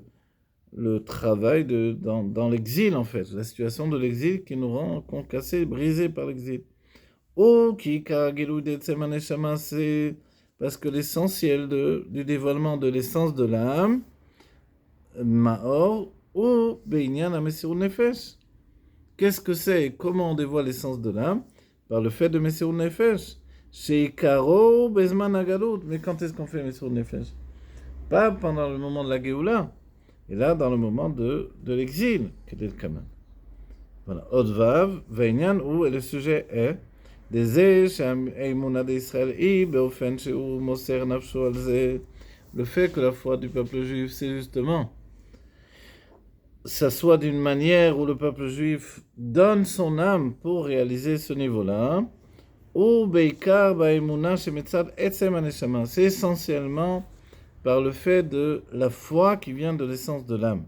travail dans l'exil, en fait, la situation de l'exil qui nous rend concassés, brisés par l'exil. Ou qui c'est parce que l'essentiel du dévoilement de l'essence de l'âme, Maor, ou Beinyan Amesirun Nefesh. Qu'est-ce que c'est et comment on dévoile l'essence de l'âme? Par le fait de Mesirun Nefesh. Chez Karo, Bezman Agalut. Mais quand est-ce qu'on fait Mesirun Nefesh? Pas pendant le moment de la Géoula, et là dans le moment de l'exil, Kedel Kaman. Voilà. Odvav, Veinyan, où le sujet est le fait que la foi du peuple juif, c'est justement ça soit d'une manière où le peuple juif donne son âme pour réaliser ce niveau-là, ou c'est essentiellement par le fait de la foi qui vient de l'essence de l'âme.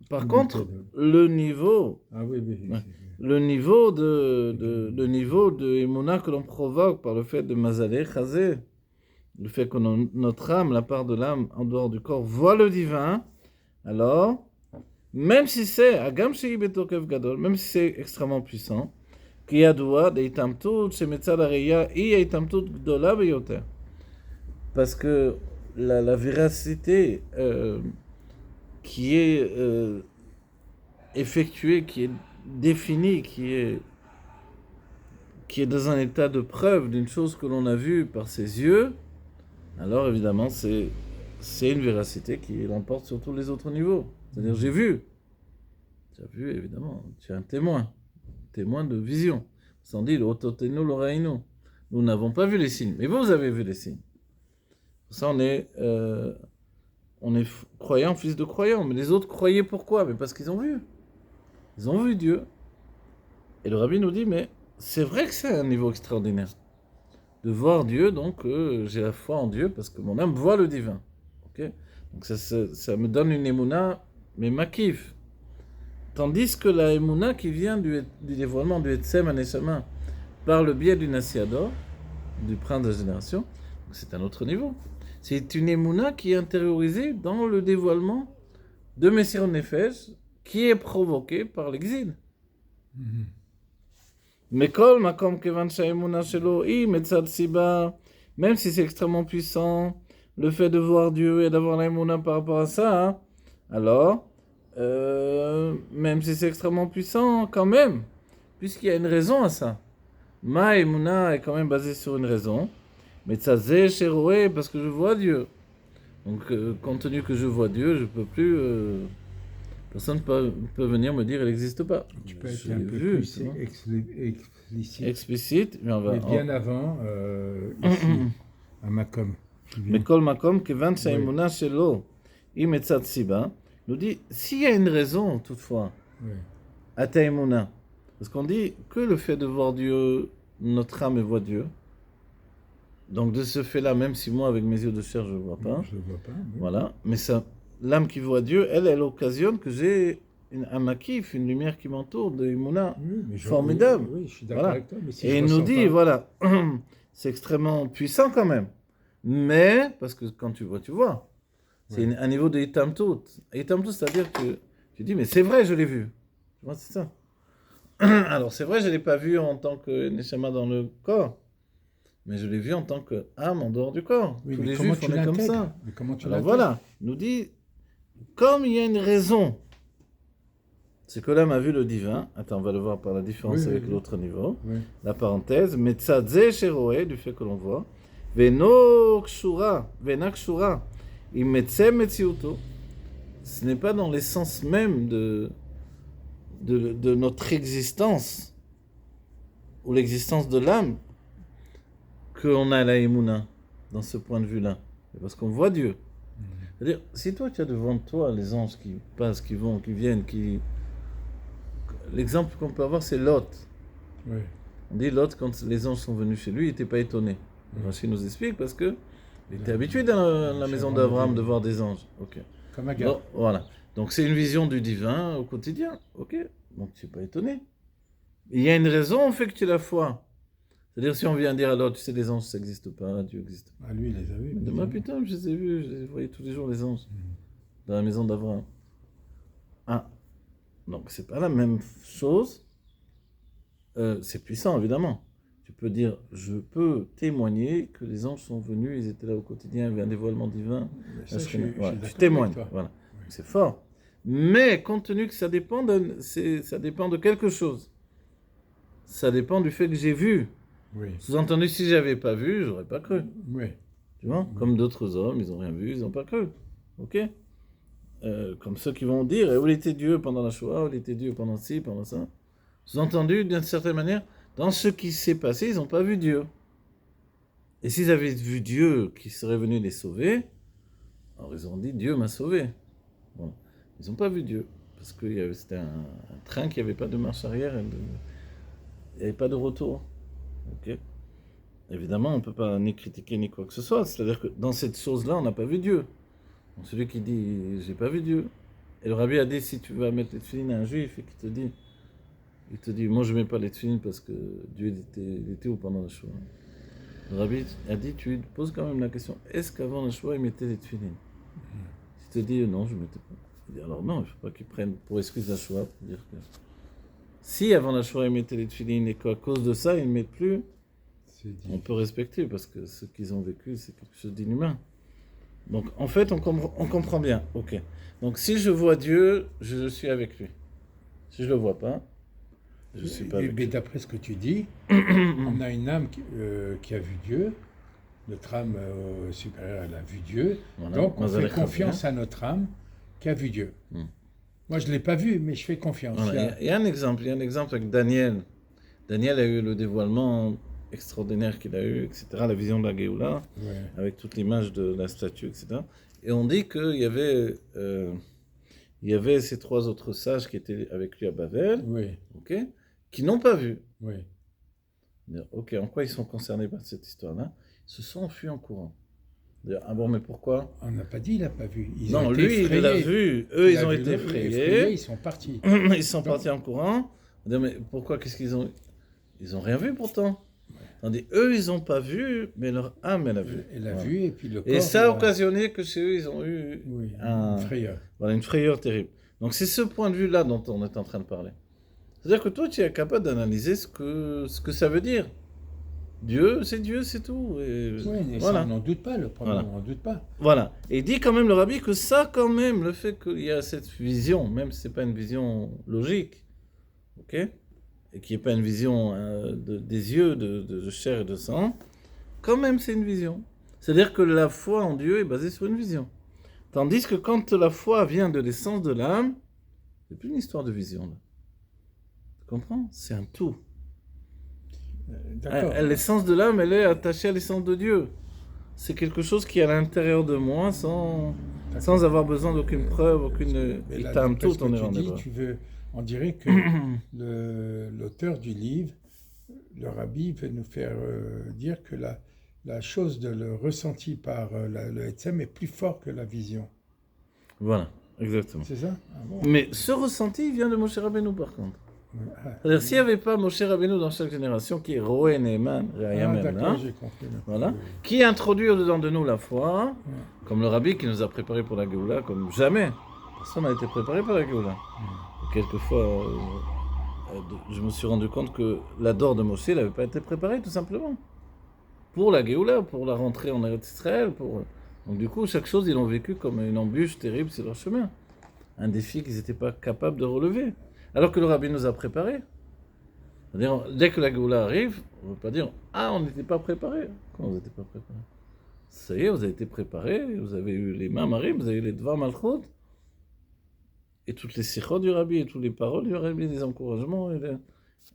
Par contre, le niveau de Emouna que l'on provoque par le fait de Mazalé Chazé, le fait que notre âme, la part de l'âme en dehors du corps, voit le divin, alors, même si c'est Agam Shei Betokef Gadol, même si c'est extrêmement puissant, parce que la véracité qui est effectuée, qui est définie, qui est dans un état de preuve d'une chose que l'on a vue par ses yeux, alors évidemment c'est une véracité qui l'emporte sur tous les autres niveaux. C'est-à-dire j'ai vu. Tu as vu évidemment, tu es un témoin de vision. Sans dire l'ototenu l'orainu. Nous n'avons pas vu les signes, mais vous avez vu les signes. Pour ça on est croyant, fils de croyant. Mais les autres croyaient pourquoi? Mais parce qu'ils ont vu. Ils ont vu Dieu. Et le rabbi nous dit, mais c'est vrai que c'est un niveau extraordinaire. De voir Dieu, donc j'ai la foi en Dieu parce que mon âme voit le divin. Okay? Donc ça me donne une émouna, mais makif. Tandis que la émouna qui vient du dévoilement du Etsem Aneshama par le biais du Nasiador, du prince de la génération, c'est un autre niveau. C'est une émouna qui est intériorisée dans le dévoilement de Mesirun Nefesh qui est provoqué par l'exil. Mais kol makom kevan sha'emuna shelo hi metzad siba, même si c'est extrêmement puissant, le fait de voir Dieu et d'avoir la émouna par rapport à ça, hein, alors, même si c'est extrêmement puissant, quand même, puisqu'il y a une raison à ça. Ma émouna est quand même basée sur une raison. Mais tzazé sheroé, parce que je vois Dieu. Donc, compte tenu que je vois Dieu, je peux plus. Personne ne peut venir me dire il n'existe pas. Tu peux être un peu plus explicite. Mais on va. Mais bien avant, ici, à Makom. Mais kol makom kevan sha'emuna shelo im etzad siba nous dit s'il y a une raison toutefois à ta émouna, parce qu'on dit que le fait de voir Dieu, notre âme voit Dieu. Donc de ce fait-là, même si moi avec mes yeux de chair je ne vois pas, je vois pas, oui. Voilà, mais ça, l'âme qui voit Dieu, elle occasionne que j'ai un makif, une lumière qui m'entoure de Emouna, formidable. Oui, je suis d'accord avec toi. Mais si et il nous dit, voilà, c'est extrêmement puissant quand même. Mais, parce que quand tu vois, tu vois. C'est un niveau de Itamtout. Itamtout, c'est-à-dire que tu dis, mais c'est vrai, je l'ai vu. Tu vois, c'est ça. Alors, c'est vrai, je ne l'ai pas vu en tant que Neshama dans le corps. Mais je l'ai vu en tant qu'âme en dehors du corps. Oui, tous les juifs, on est comme ça. Mais comment tu Alors voilà, il nous dit, comme il y a une raison, c'est que l'âme a vu le divin. Attends, on va le voir par la différence avec l'autre niveau. La parenthèse, Metzadze Sheroé, du fait que l'on voit, Veno Kshura, Vena Kshura, Imetze Metziuto. Ce n'est pas dans l'essence même de notre existence, ou l'existence de l'âme, qu'on a la émouna, dans ce point de vue-là. C'est parce qu'on voit Dieu. C'est-à-dire, si toi tu as devant toi les anges qui passent, qui vont, qui viennent, qui... L'exemple qu'on peut avoir, c'est Lot. Oui. On dit Lot, quand les anges sont venus chez lui, il n'était pas étonné. Oui. Rachid nous explique parce que il était La- habitué dans la maison d'Abraham de voir des anges. Ok. Comme Agar. Bon, voilà. Donc c'est une vision du divin au quotidien. Ok. Donc tu n'es pas étonné. Il y a une raison au fait que tu la foi. C'est-à-dire si on vient dire alors, tu sais, les anges, ça n'existe pas, Dieu existe pas. Ah, lui, il les a vus. Mais demain, putain, je les ai vus, je les voyais tous les jours, les anges, dans la maison d'Abraham. Ah, donc c'est pas la même chose. C'est puissant, évidemment. Tu peux dire, je peux témoigner que les anges sont venus, ils étaient là au quotidien, il y avait un dévoilement divin. Mais ça, je suis Voilà, d'accord tu témoignes, avec toi. voilà. Oui. C'est fort. Mais compte tenu que ça dépend ça dépend de quelque chose. Ça dépend du fait que j'ai vu. Oui. Sous-entendu, si j'avais pas vu, j'aurais pas cru. Oui. Tu vois, comme d'autres hommes, ils n'ont rien vu, ils n'ont pas cru. Ok. Comme ceux qui vont dire, où était Dieu pendant la Shoah, où était Dieu pendant ci, pendant ça. Sous-entendu, d'une certaine manière, dans ce qui s'est passé, ils n'ont pas vu Dieu. Et s'ils avaient vu Dieu qui serait venu les sauver, alors ils ont dit, Dieu m'a sauvé. Bon. Ils n'ont pas vu Dieu. Parce que c'était un train qui n'avait pas de marche arrière, il n'y avait pas de retour. Ok. Évidemment, on ne peut pas ni critiquer ni quoi que ce soit. C'est-à-dire que dans cette chose-là, on n'a pas vu Dieu. Donc celui qui dit, j'ai pas vu Dieu. Et le rabbi a dit, si tu vas mettre les tefilines à un juif et qu'il te dit, moi je mets pas les tefilines parce que Dieu il était où pendant la Shoah. Le rabbi a dit, tu lui poses quand même la question, est-ce qu'avant la Shoah il mettait les tefilines? Il te dit, non, je ne mettais pas. Il dit, alors non, il ne faut pas qu'ils prennent pour excuse la Shoah, pour dire que si avant la Shoah ils mettaient les tefilines et qu'à cause de ça ils ne mettent plus, on peut respecter parce que ce qu'ils ont vécu, c'est quelque chose d'inhumain. Donc, en fait, on comprend bien. Ok. Donc, si je vois Dieu, je suis avec lui. Si je le vois pas, je suis pas avec Mais lui. d'après ce que tu dis, on a une âme qui a vu Dieu. Notre âme supérieure, elle a vu Dieu. Voilà. Donc, on Mazal fait Echad, confiance à notre âme qui a vu Dieu. Hmm. Moi, je ne l'ai pas vu, mais je fais confiance. Voilà. Il y a un exemple. Il y a un exemple avec Daniel. Daniel a eu le dévoilement extraordinaire qu'il a eu, etc. La vision de la Géoula, Ouais. avec toute l'image de la statue, etc. Et on dit qu'il y avait ces trois autres sages qui étaient avec lui à Babel, Oui, ok, qui n'ont pas vu. oui. Ok, en quoi ils sont concernés par cette histoire-là? Ils se sont enfuis en courant. Ah bon, mais pourquoi? On n'a pas dit, il n'a pas vu. Ils Non, ont été lui, il effrayés. l'a vu. Eux, Il ils a ont vu été le- effrayés. Ils sont partis. Ils sont partis en courant. On dit, mais pourquoi? Qu'est-ce qu'ils ont? Ils n'ont rien vu pourtant. Tandis eux, ils n'ont pas vu, mais leur âme, elle a vu. Elle a Voilà. vu, et puis le corps. Et ça a il occasionné que chez eux, ils ont eu Oui, un- une frayeur. voilà, une frayeur terrible. Donc c'est ce point de vue-là dont on est en train de parler. C'est-à-dire que toi, tu es capable d'analyser ce que ça veut dire. Dieu, c'est tout. Et Oui, mais voilà. ça, on n'en doute pas, le problème, Voilà. on n'en doute pas. Voilà. Et il dit quand même le rabbi que ça, quand même, le fait qu'il y a cette vision, même si ce n'est pas une vision logique, ok, et qu'il n'y ait pas une vision des yeux, de chair et de sang, quand même c'est une vision. C'est-à-dire que la foi en Dieu est basée sur une vision. Tandis que quand la foi vient de l'essence de l'âme, c'est plus une histoire de vision. Là. Tu comprends? C'est un tout. D'accord. L'essence de l'âme, elle est attachée à l'essence de Dieu. C'est quelque chose qui est à l'intérieur de moi sans avoir besoin d'aucune preuve, aucune... Mais Il là, t'aime d'après tout, ce que on est tu en dis, hébreu. on dirait que l'auteur du livre, le rabbi, veut nous faire dire que la chose de le ressenti par le Etzem est plus fort que la vision. Voilà, exactement. C'est ça? Ah bon? Mais ce ressenti vient de Moshe Rabbeinu, par contre. Ah, C'est-à-dire, s'il n'y avait pas Moshe Rabbeinu dans chaque génération, qui est Roé Neeman, Re'aya d'accord, Memna, j'ai compris. voilà, Oui. qui introduit au-dedans de nous la foi, comme le rabbi qui nous a préparés pour la Géoula, comme jamais. Personne n'a été préparé pour la Géoula. Quelquefois, je me suis rendu compte que l'ador de Moshe n'avait pas été préparé, tout simplement. Pour la Géoula, pour la rentrée en Eretz Israël. Donc du coup, chaque chose, ils l'ont vécu comme une embûche terrible sur leur chemin. Un défi qu'ils n'étaient pas capables de relever. Alors que le rabbi nous a préparés. C'est-à-dire, dès que la Géoula arrive, on ne veut pas dire « Ah, on n'était pas préparés ». Comment vous n'étiez pas préparés? Ça y est, vous avez été préparés, vous avez eu les Mamarim, vous avez eu les Dvar Malchut, et toutes les sikhot du rabbi, et toutes les paroles du rabbi, les encouragements.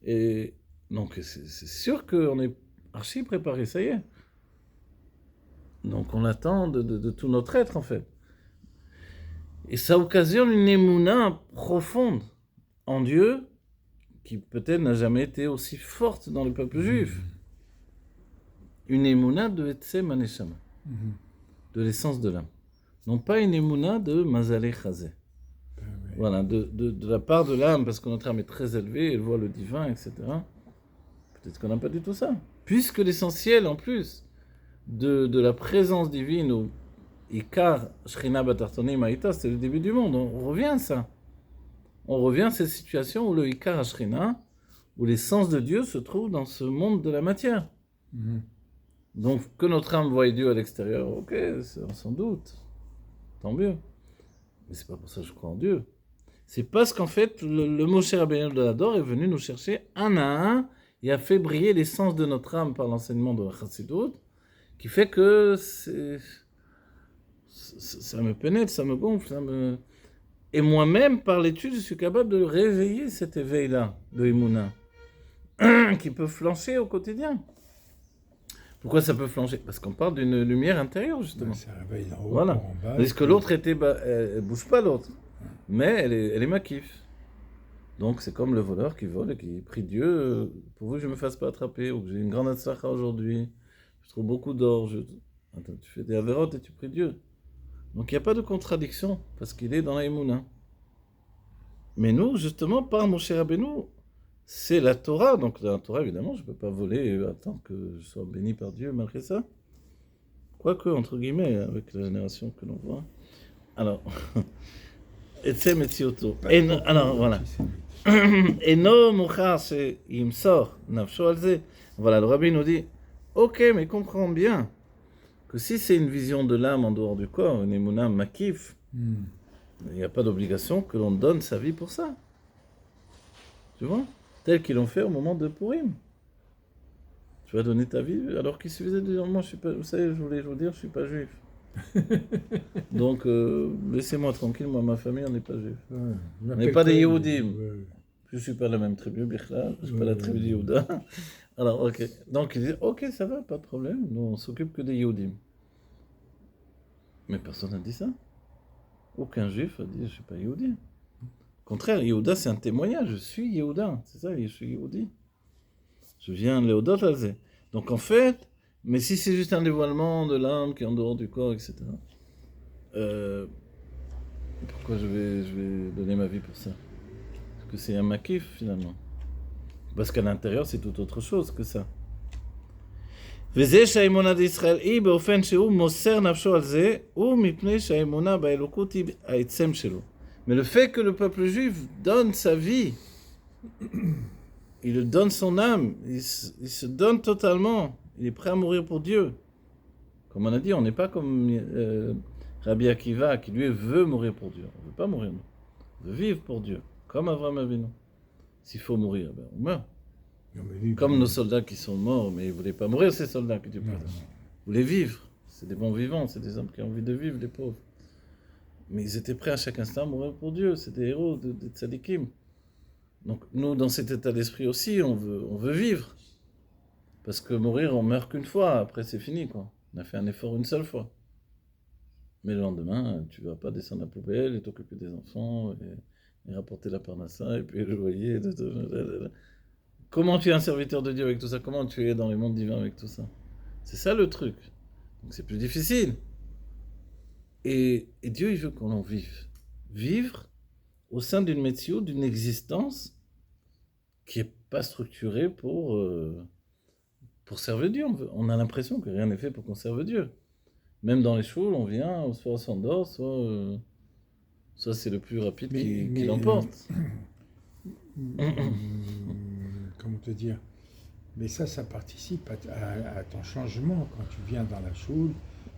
Et donc, c'est sûr qu'on est archi préparé, ça y est. Donc, on attend de tout notre être, en fait. Et ça occasionne une émouna profonde en Dieu qui peut-être n'a jamais été aussi forte dans le peuple juif. Une émouna de Etsem Aneshama, de l'essence de l'âme. Non pas une émouna de Mazalé Chazé. Voilà, de la part de l'âme, parce que notre âme est très élevée, elle voit le divin, etc. Peut-être qu'on n'a pas du tout ça. Puisque l'essentiel, en plus, de la présence divine, au Ikar, Shrina Batartoni Maïta, c'est le début du monde. On revient à ça. On revient à cette situation où le Ikar Shrina, où l'essence de Dieu se trouve dans ce monde de la matière. Donc, que notre âme voie Dieu à l'extérieur, ok, sans doute. Tant mieux. Mais c'est pas pour ça que je crois en Dieu. C'est parce qu'en fait, le Moshe Rabbeinu de l'Ador est venu nous chercher un à un et a fait briller l'essence de notre âme par l'enseignement de la Chassidut, qui fait que ça me pénètre, ça me gonfle, Et moi-même, par l'étude, je suis capable de réveiller cet éveil-là, de Emouna, qui peut flancher au quotidien. Pourquoi ça peut flancher? Parce qu'on parle d'une lumière intérieure, justement. Ça réveille d'en haut, Voilà. en bas. Parce que l'autre elle bouge pas l'autre, mais elle est maquif. Donc c'est comme le voleur qui vole et qui prie Dieu, pour que je ne me fasse pas attraper, ou que j'ai une grande atzlacha aujourd'hui, je trouve beaucoup d'or, Attends, tu fais des avérotes et tu pries Dieu. Donc il n'y a pas de contradiction, parce qu'il est dans la Emouna. Mais nous, justement, par Moshe Rabbeinu, c'est la Torah. Donc la Torah, évidemment, je ne peux pas voler et attendre que je sois béni par Dieu malgré ça. Quoique, entre guillemets, avec la génération que l'on voit. Alors, Etsem Etzioto. Alors, voilà. Eno Mouchar Yimsor Nafsho Alze. Voilà, le rabbi nous dit, ok, mais comprends bien que si c'est une vision de l'âme en dehors du corps, une émouna makif, il n'y a pas d'obligation que l'on donne sa vie pour ça. Tu vois? Tel qu'ils l'ont fait au moment de Purim. Tu vas donner ta vie alors qu'il suffisait de dire, moi je suis pas, vous savez, je voulais vous dire, je suis pas juif. Donc laissez-moi tranquille, moi ma famille on n'est pas juif. On n'est pas des Yehudim. Je suis pas la même tribu, Bichlal, je suis pas la tribu de Yehuda. Alors ok, donc il dit, ok ça va, pas de problème, nous on s'occupe que des Yehudim. Mais personne n'a dit ça. Aucun juif a dit je suis pas Yehudi. Au contraire, Yehuda c'est un témoignage, je suis Yehuda, c'est ça, je suis Yehudi. Je viens de Léodot Alzé. Donc en fait, mais si c'est juste un dévoilement de l'âme qui est en dehors du corps, etc. Pourquoi je vais donner ma vie pour ça? Parce que c'est un makif finalement. Parce qu'à l'intérieur c'est tout autre chose que ça. וזה שהאמונה בישראל היא באופן שהוא מוסר נפשו על זה, הוא מפני שהאמונה באלוקות היא העצם שלו. Mais le fait que le peuple juif donne sa vie, il donne son âme, il se donne totalement, il est prêt à mourir pour Dieu. Comme on a dit, on n'est pas comme Rabbi Akiva qui lui veut mourir pour Dieu. On ne veut pas mourir, non. On veut vivre pour Dieu, comme Avraham Avinu. S'il faut mourir, ben on meurt. Comme nos soldats qui sont morts, mais ils ne voulaient pas mourir, ces soldats que Dieu parle. Ils voulaient vivre. C'est des bons vivants, c'est des hommes qui ont envie de vivre, les pauvres. Mais ils étaient prêts à chaque instant à mourir pour Dieu. C'est des héros, des tzadikim. Donc nous, dans cet état d'esprit aussi, on veut vivre. Parce que mourir, on meurt qu'une fois, après c'est fini, quoi. On a fait un effort une seule fois. Mais le lendemain, tu ne vas pas descendre la poubelle et t'occuper des enfants et rapporter la parnassa et puis le loyer. Comment tu es un serviteur de Dieu avec tout ça? Comment tu es dans les mondes divins avec tout ça? C'est ça le truc. Donc c'est plus difficile. Et Dieu, il veut qu'on en vive. Vivre au sein d'une métier, d'une existence qui n'est pas structurée pour servir Dieu. On a l'impression que rien n'est fait pour qu'on serve Dieu. Même dans les choules, on vient, soit on s'endort, soit c'est le plus rapide qui l'emporte. Comment te dire? Mais ça participe à ton changement quand tu viens dans la choule.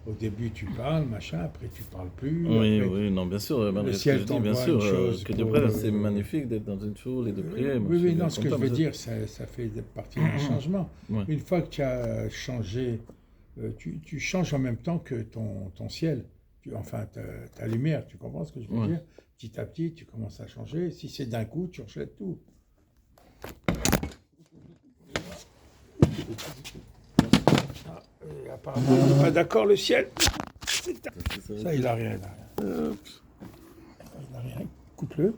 Au début, tu parles, machin, après, tu parles plus. Oui, après, oui, non, bien sûr. Le ciel t'envoie bien sûr, une chose que Dieu prenne, c'est magnifique d'être dans une choule et de prier. Oui, non, ce que je veux dire, ça fait partie d'un changement. Ouais. Une fois que tu as changé, tu changes en même temps que ton ciel. Enfin, ta lumière, tu comprends ce que je veux dire? Petit à petit, tu commences à changer. Si c'est d'un coup, tu rejettes tout. Apparemment, on n'est pas d'accord, le ciel. Ça, il a rien. il n'a rien. Écoute-le.